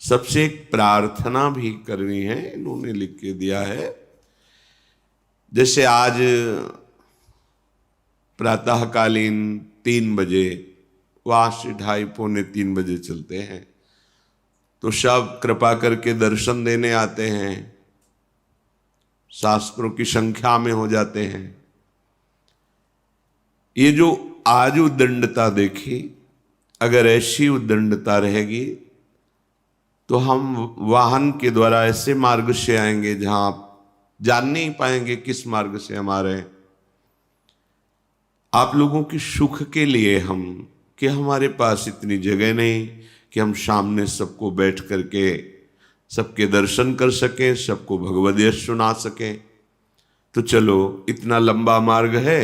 सबसे एक प्रार्थना भी करनी है, इन्होंने लिख के दिया है। जैसे आज प्रातःकालीन 3 बजे वहाँ से 2:30 पौने 3 बजे चलते हैं, तो सब कृपा करके दर्शन देने आते हैं, शास्त्रों की संख्या में हो जाते हैं। ये जो आज उद्दंडता देखी, अगर ऐसी उद्दंडता रहेगी तो हम वाहन के द्वारा ऐसे मार्ग से आएंगे जहां आप जान नहीं पाएंगे किस मार्ग से हम आ रहे हैं। आप लोगों की सुख के लिए हम कि हमारे पास इतनी जगह नहीं कि हम सामने सबको बैठ करके सबके दर्शन कर सकें, सबको भगवद्गीता सुना सकें। तो चलो इतना लंबा मार्ग है,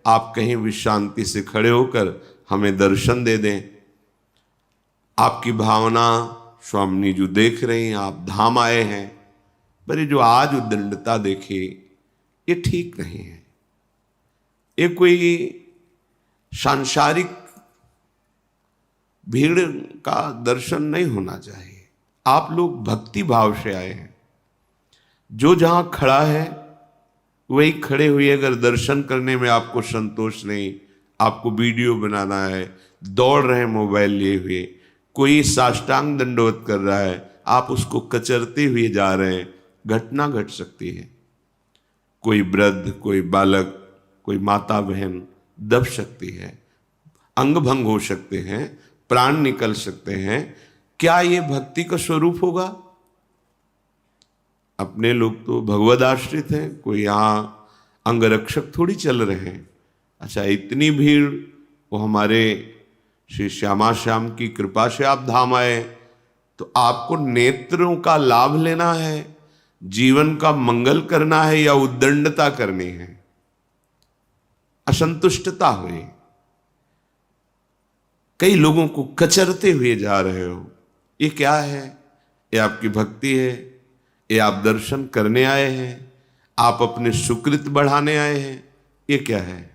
आप कहीं भी शांति से खड़े होकर हमें दर्शन दे दें। आपकी भावना स्वामी जी देख रहे हैं, आप धाम आए हैं, पर ये जो आज उद्दंडता देखी ये ठीक नहीं है। ये कोई सांसारिक भीड़ का दर्शन नहीं होना चाहिए। आप लोग भक्ति भाव से आए हैं, जो जहां खड़ा है वही खड़े हुए अगर दर्शन करने में आपको संतोष नहीं, आपको वीडियो बनाना है, दौड़ रहे हैं मोबाइल लिए हुए, कोई साष्टांग दंडवत कर रहा है, आप उसको कचरते हुए जा रहे हैं, घटना घट सकती है। कोई वृद्ध, कोई बालक, कोई माता बहन दब सकती है, अंग भंग हो सकते हैं, प्राण निकल सकते हैं। क्या ये भक्ति का स्वरूप होगा? अपने लोग तो भगवद आश्रित हैं, कोई यहाँ अंगरक्षक थोड़ी चल रहे हैं। अच्छा, इतनी भीड़, वो हमारे श्री श्यामा श्याम की कृपा से आप धाम आए, तो आपको नेत्रों का लाभ लेना है, जीवन का मंगल करना है या उद्दंडता करनी है, असंतुष्टता हुई। कई लोगों को कचरते हुए जा रहे हो, ये क्या है? ये आपकी भक्ति है? ये आप दर्शन करने आए हैं? आप अपने सुकृत बढ़ाने आए हैं? ये क्या है?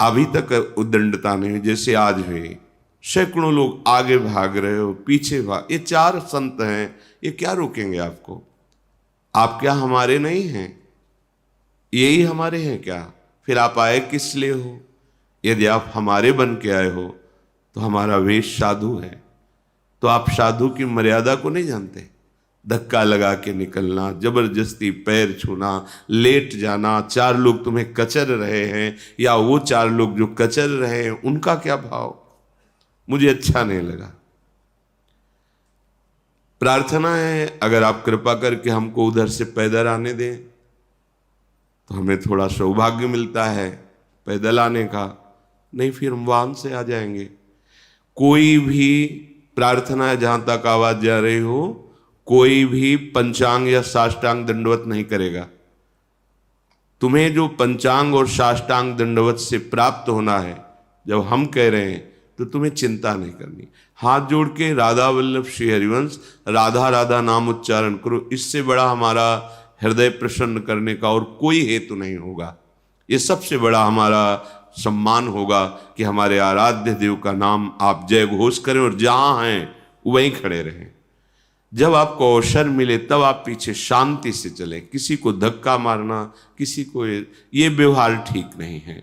अभी तक उद्दंडता नहीं हुई, जैसे आज हुई। सैकड़ों लोग आगे भाग रहे हो, पीछे भाग, ये 4 संत हैं, ये क्या रोकेंगे आपको? आप क्या हमारे नहीं हैं? यही हमारे हैं क्या? फिर आप आए किस लिए हो? यदि आप हमारे बन के आए हो तो हमारा वेश साधु है, तो आप साधु की मर्यादा को नहीं जानते। धक्का लगा के निकलना, जबरदस्ती पैर छूना, लेट जाना, 4 लोग तुम्हें कचर रहे हैं या वो 4 लोग जो कचर रहे हैं उनका क्या भाव, मुझे अच्छा नहीं लगा। प्रार्थना है अगर आप कृपा करके हमको उधर से पैदल आने दें तो हमें थोड़ा सौभाग्य मिलता है पैदल आने का, नहीं फिर हम वाहन से आ जाएंगे। कोई भी प्रार्थना है, जहां तक आवाज जा रही हो, कोई भी पंचांग या साष्टांग दंडवत नहीं करेगा। तुम्हें जो पंचांग और साष्टांग दंडवत से प्राप्त होना है, जब हम कह रहे हैं तो तुम्हें चिंता नहीं करनी। हाथ जोड़ के राधा वल्लभ श्री हरिवंश राधा राधा नाम उच्चारण करो, इससे बड़ा हमारा हृदय प्रसन्न करने का और कोई हेतु नहीं होगा। ये सबसे बड़ा हमारा सम्मान होगा कि हमारे आराध्य देव का नाम आप जय घोष करें और जहां हैं वहीं खड़े रहें। जब आपको अवसर मिले तब आप पीछे शांति से चलें। किसी को धक्का मारना, किसी को ये व्यवहार ठीक नहीं है।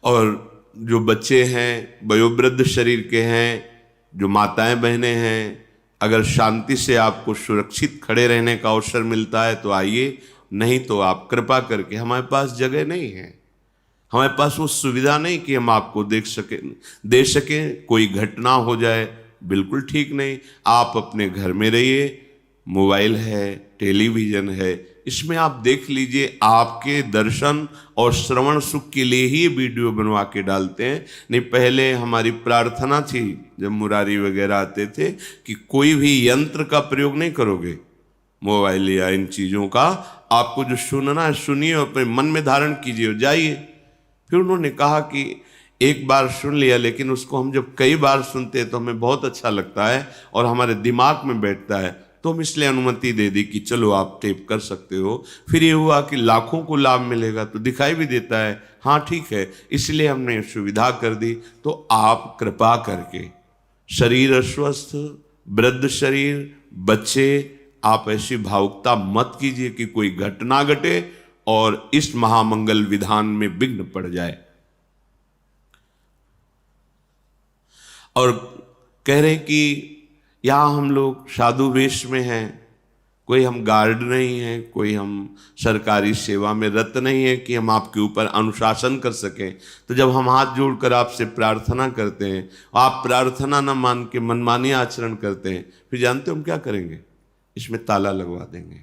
और जो बच्चे हैं, वयोवृद्ध शरीर के हैं, जो माताएं बहनें हैं, अगर शांति से आपको सुरक्षित खड़े रहने का अवसर मिलता है तो आइए, नहीं तो आप कृपा करके, हमारे पास जगह नहीं है, हमारे पास वो सुविधा नहीं कि हम आपको दे सकें। कोई घटना हो जाए, बिल्कुल ठीक नहीं। आप अपने घर में रहिए, मोबाइल है, टेलीविजन है, इसमें आप देख लीजिए। आपके दर्शन और श्रवण सुख के लिए ही वीडियो बनवा के डालते हैं। नहीं, पहले हमारी प्रार्थना थी जब मुरारी वगैरह आते थे कि कोई भी यंत्र का प्रयोग नहीं करोगे, मोबाइल या इन चीज़ों का। आपको जो सुनना है सुनिए, अपने मन में धारण कीजिए, जाइए। फिर उन्होंने कहा कि एक बार सुन लिया, लेकिन उसको हम जब कई बार सुनते हैं तो हमें बहुत अच्छा लगता है और हमारे दिमाग में बैठता है, तो हम इसलिए अनुमति दे दी कि चलो आप टेप कर सकते हो। फिर ये हुआ कि लाखों को लाभ मिलेगा, तो दिखाई भी देता है, हाँ ठीक है, इसलिए हमने सुविधा कर दी। तो आप कृपा करके, शरीर अस्वस्थ, वृद्ध शरीर, बच्चे, आप ऐसी भावुकता मत कीजिए कि कोई घटना घटे और इस महामंगल विधान में विघ्न पड़ जाए। और कह रहे कि यहां हम लोग साधु वेश में हैं, कोई हम गार्ड नहीं है, कोई हम सरकारी सेवा में रत नहीं है कि हम आपके ऊपर अनुशासन कर सकें। तो जब हम हाथ जोड़कर आपसे प्रार्थना करते हैं, आप प्रार्थना न मान के मनमानी आचरण करते हैं, फिर जानते हो हम क्या करेंगे? इसमें ताला लगवा देंगे।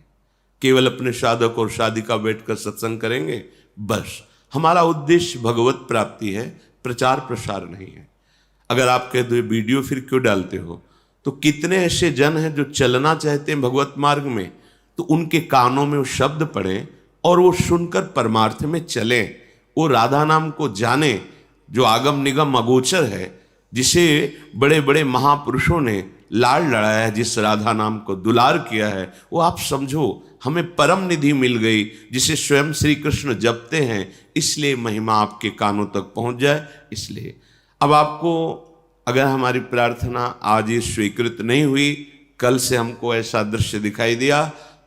केवल अपने साधक और साधिका बैठकर सत्संग करेंगे, बस। हमारा उद्देश्य भगवत प्राप्ति है, प्रचार प्रसार नहीं है। अगर आप कहते हो वीडियो फिर क्यों डालते हो, तो कितने ऐसे जन हैं जो चलना चाहते हैं भगवत मार्ग में, तो उनके कानों में वो शब्द पड़े और वो सुनकर परमार्थ में चलें, वो राधा नाम को जाने जो आगम निगम अगोचर है, जिसे बड़े बड़े महापुरुषों ने लाड़ लड़ाया है, जिस राधा नाम को दुलार किया है, वो आप समझो हमें परम निधि मिल गई, जिसे स्वयं श्री कृष्ण जपते हैं, इसलिए महिमा आपके कानों तक पहुंच जाए। इसलिए अब आपको अगर हमारी प्रार्थना आज ये स्वीकृत नहीं हुई, कल से हमको ऐसा दृश्य दिखाई दिया,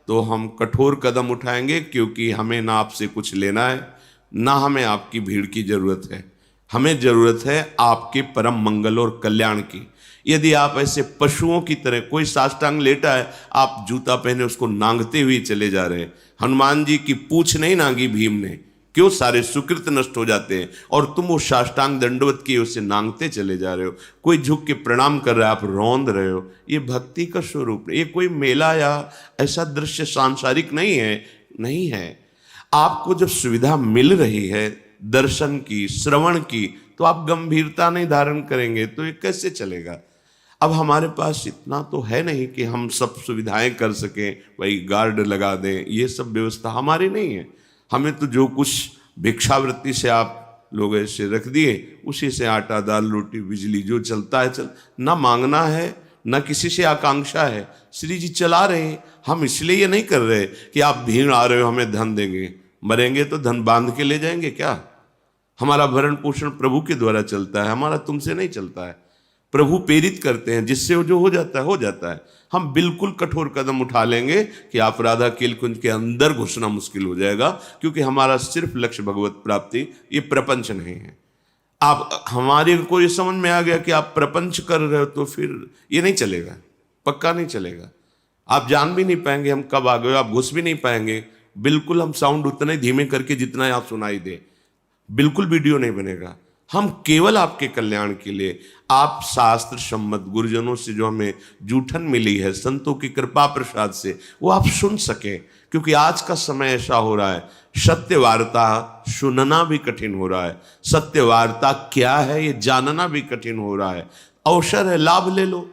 तो हम कठोर कदम उठाएंगे, क्योंकि हमें ना आपसे कुछ लेना है, ना हमें आपकी भीड़ की जरूरत है। हमें जरूरत है आपके परम मंगल और कल्याण की। यदि आप ऐसे पशुओं की तरह, कोई साष्टांग लेटा है, आप जूता पहने उसको नांगते हुए चले जा रहे हैं। हनुमान जी की पूछ नहीं नांगी भीम ने, क्यों? सारे सुकृत नष्ट हो जाते हैं, और तुम वो साष्टांग दंडवत किए उसे नांगते चले जा रहे हो। कोई झुक के प्रणाम कर रहा है, आप रौंद रहे हो। ये भक्ति का स्वरूप, ये कोई मेला या ऐसा दृश्य सांसारिक नहीं है। आपको जब सुविधा मिल रही है दर्शन की, श्रवण की, तो आप गंभीरता नहीं धारण करेंगे तो ये कैसे चलेगा? अब हमारे पास इतना तो है नहीं कि हम सब सुविधाएं कर सकें, भाई गार्ड लगा दें, ये सब व्यवस्था हमारी नहीं है। हमें तो जो कुछ भिक्षावृत्ति से आप लोग ऐसे रख दिए, उसी से आटा दाल रोटी बिजली जो चलता है चल, ना मांगना है ना किसी से आकांक्षा है। श्री जी चला रहे हैं, हम इसलिए ये नहीं कर रहे कि आप भीड़ आ रहे हो हमें धन देंगे, मरेंगे तो धन बांध के ले जाएंगे क्या? हमारा भरण पोषण प्रभु के द्वारा चलता है, हमारा तुमसे नहीं चलता है। प्रभु प्रेरित करते हैं, जिससे जो हो जाता है। हम बिल्कुल कठोर कदम उठा लेंगे कि आप राधा केलकुंज के अंदर घुसना मुश्किल हो जाएगा, क्योंकि हमारा सिर्फ लक्ष्य भगवत प्राप्ति, ये प्रपंच नहीं है। आप हमारे को ये समझ में आ गया कि आप प्रपंच कर रहे हो, तो फिर ये नहीं चलेगा, पक्का नहीं चलेगा। आप जान भी नहीं पाएंगे हम कब आ गए, आप घुस भी नहीं पाएंगे। बिल्कुल हम साउंड उतना ही धीमे करके जितना आप सुनाई दे, बिल्कुल वीडियो नहीं बनेगा। हम केवल आपके कल्याण के लिए, आप शास्त्र सम्मत गुरुजनों से जो हमें जूठन मिली है, संतों की कृपा प्रसाद से, वो आप सुन सके। क्योंकि आज का समय ऐसा हो रहा है, सत्य वार्ता सुनना भी कठिन हो रहा है, सत्य वार्ता क्या है ये जानना भी कठिन हो रहा है। अवसर है, लाभ ले लो।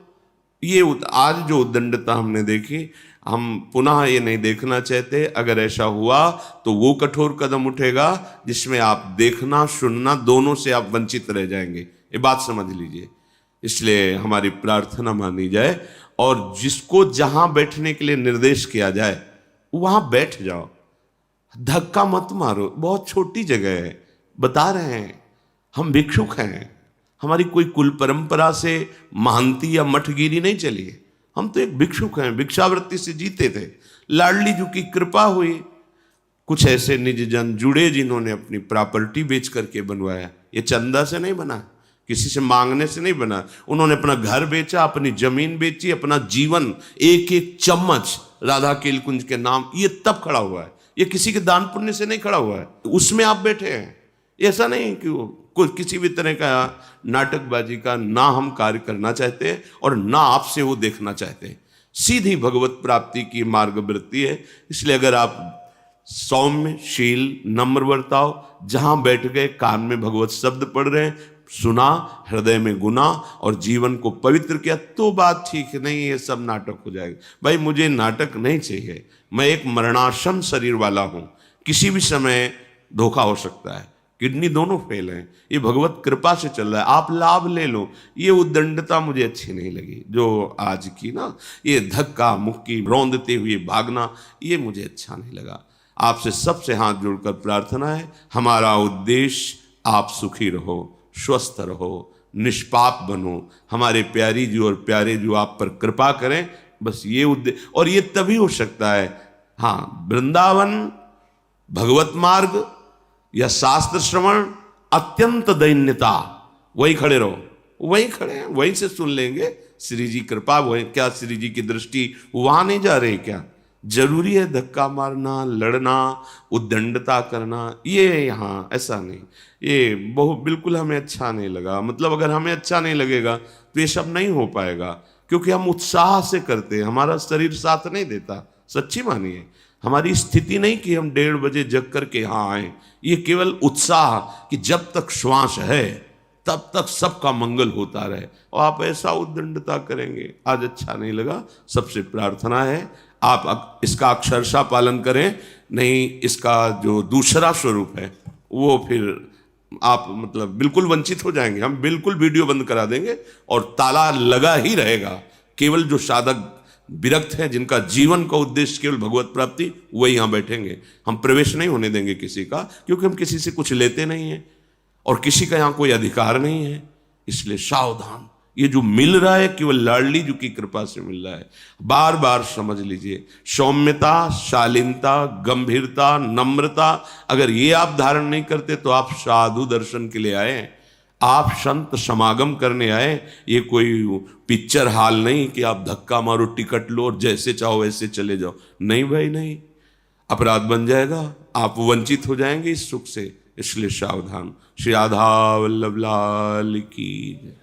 ये आज जो उद्दंडता हमने देखी, हम पुनः ये नहीं देखना चाहते। अगर ऐसा हुआ तो वो कठोर कदम उठेगा जिसमें आप देखना सुनना दोनों से आप वंचित रह जाएंगे, ये बात समझ लीजिए। इसलिए हमारी प्रार्थना मानी जाए, और जिसको जहां बैठने के लिए निर्देश किया जाए वहां बैठ जाओ, धक्का मत मारो। बहुत छोटी जगह है, बता रहे हैं हम भिक्षुक हैं, हमारी कोई कुल परंपरा से महंती या मठगिरी नहीं चली है। हम तो एक भिक्षुक हैं, भिक्षावृत्ति से जीते थे। लाडली जी की कृपा हुई, कुछ ऐसे निज जन जुड़े जिन्होंने अपनी प्रॉपर्टी बेच करके बनवाया। ये चंदा से नहीं बना, किसी से मांगने से नहीं बना। उन्होंने अपना घर बेचा, अपनी जमीन बेची, अपना जीवन, एक एक चम्मच राधा केलकुंज के नाम, ये तब खड़ा हुआ है। ये किसी के दान पुण्य से नहीं खड़ा हुआ है। उसमें आप बैठे हैं। ऐसा नहीं कि कोई किसी भी तरह का नाटकबाजी का ना हम कार्य करना चाहते और ना आपसे वो देखना चाहते। सीधी भगवत प्राप्ति की मार्गवृत्ति है। इसलिए अगर आप सौम्य शील नम्र बर्ताव, जहां बैठ गए कान में भगवत शब्द पढ़ रहे हैं, सुना, हृदय में गुना और जीवन को पवित्र किया, तो बात ठीक नहीं, ये सब नाटक हो जाएगा। भाई मुझे नाटक नहीं चाहिए, मैं एक मरणासन शरीर वाला हूं, किसी भी समय धोखा हो सकता है, किडनी दोनों फेल हैं, ये भगवत कृपा से चल रहा है, आप लाभ ले लो। ये उद्दंडता मुझे अच्छी नहीं लगी जो आज की ना, ये धक्का मुक्की रौंदते हुए भागना, ये मुझे अच्छा नहीं लगा। आपसे सबसे हाथ जोड़कर प्रार्थना है, हमारा उद्देश्य आप सुखी रहो, स्वस्थ रहो, निष्पाप बनो, हमारे प्यारी जी और प्यारे जो आप पर कृपा करें, बस ये उद्देश्य। और ये तभी हो सकता है, हाँ, वृंदावन, भगवत मार्ग या शास्त्र श्रवण, अत्यंत दैन्यता, वही खड़े रहो, वही खड़े हैं, वहीं से सुन लेंगे। श्री जी कृपा, वही क्या श्री जी की दृष्टि वहां नहीं जा रही क्या? जरूरी है धक्का मारना, लड़ना, उद्दंडता करना? ये यहाँ ऐसा नहीं, ये बहुत बिल्कुल हमें अच्छा नहीं लगा। मतलब अगर हमें अच्छा नहीं लगेगा तो ये सब नहीं हो पाएगा, क्योंकि हम उत्साह से करते हैं, हमारा शरीर साथ नहीं देता। सच्ची मानिए, हमारी स्थिति नहीं कि हम 1:30 बजे जग करके यहाँ आए, ये केवल उत्साह कि जब तक श्वास है तब तक सबका मंगल होता रहे। और आप ऐसा उद्दंडता करेंगे, आज अच्छा नहीं लगा। सबसे प्रार्थना है आप इसका अक्षरशः पालन करें, नहीं इसका जो दूसरा स्वरूप है वो फिर आप मतलब बिल्कुल वंचित हो जाएंगे। हम बिल्कुल वीडियो बंद करा देंगे और ताला लगा ही रहेगा। केवल जो साधक विरक्त हैं, जिनका जीवन का उद्देश्य केवल भगवत प्राप्ति, वही यहाँ बैठेंगे। हम प्रवेश नहीं होने देंगे किसी का, क्योंकि हम किसी से कुछ लेते नहीं हैं और किसी का यहाँ कोई अधिकार नहीं है। इसलिए सावधान, ये जो मिल रहा है केवल लाडली जी की कृपा से मिल रहा है। बार बार समझ लीजिए, सौम्यता, शालीनता, गंभीरता, नम्रता, अगर ये आप धारण नहीं करते तो आप साधु दर्शन के लिए आए, आप संत समागम करने आए। ये कोई पिक्चर हॉल नहीं कि आप धक्का मारो, टिकट लो और जैसे चाहो वैसे चले जाओ। नहीं भाई नहीं, अपराध बन जाएगा, आप वंचित हो जाएंगे इस सुख से। इसलिए सावधान। श्री राधा वल्लभ लाल की।